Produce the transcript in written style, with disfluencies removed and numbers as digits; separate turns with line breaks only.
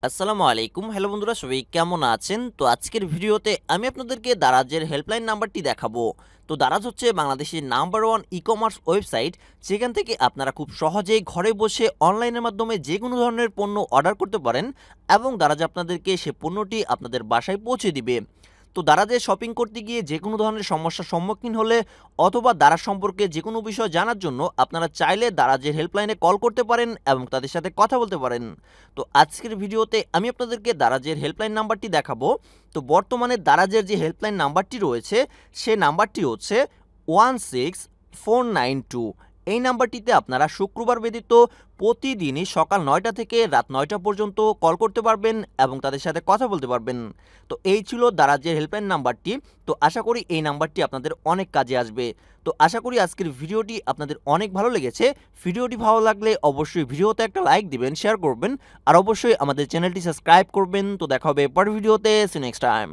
আসসালামু আলাইকুম। হ্যালো বন্ধুরা, সবাই কেমন আছেন? তো আজকের ভিডিওতে আমি আপনাদেরকে দারাজের হেল্পলাইন নাম্বারটি দেখাবো। তো দারাজ হচ্ছে বাংলাদেশের নাম্বার 1 ই-কমার্স ওয়েবসাইট, যেখান থেকে আপনারা খুব সহজেই ঘরে বসে অনলাইনের মাধ্যমে যেকোনো ধরনের পণ্য অর্ডার করতে পারেন এবং দারাজ আপনাদেরকে সে পণ্যটি আপনাদের বাসায় পৌঁছে দিবে। তো দারাজে শপিং করতে গিয়ে যেকোনো ধরনের সমস্যার সম্মুখীন হলে অথবা দারাজ সম্পর্কে যেকোনো বিষয় জানার জন্য আপনারা চাইলে দারাজের হেল্পলাইনে কল করতে পারেন এবং তাদের সাথে কথা বলতে পারেন। তো আজকের ভিডিওতে আমি আপনাদেরকে দারাজের হেল্পলাইন নাম্বারটি দেখাবো। তো বর্তমানে দারাজের যে হেল্পলাইন নাম্বারটি রয়েছে, সে নাম্বারটি হচ্ছে 16492। এই নাম্বারটিতে আপনারা শুক্রবার ব্যতীত প্রতিদিনই সকাল ৯টা থেকে রাত ৯টা পর্যন্ত কল করতে পারবেন এবং তাদের সাথে কথা বলতে পারবেন। তো এই ছিল দারাজের হেল্পলাইন নাম্বারটি। তো আশা করি এই নাম্বারটি আপনাদের অনেক কাজে আসবে। তো আশা করি আজকের ভিডিওটি আপনাদের অনেক ভালো লেগেছে। ভিডিওটি ভালো লাগলে অবশ্যই ভিডিওতে একটা লাইক দিবেন, শেয়ার করবেন আর অবশ্যই আমাদের চ্যানেলটি সাবস্ক্রাইব করবেন। তো দেখা হবে পরের ভিডিওতে। See next time.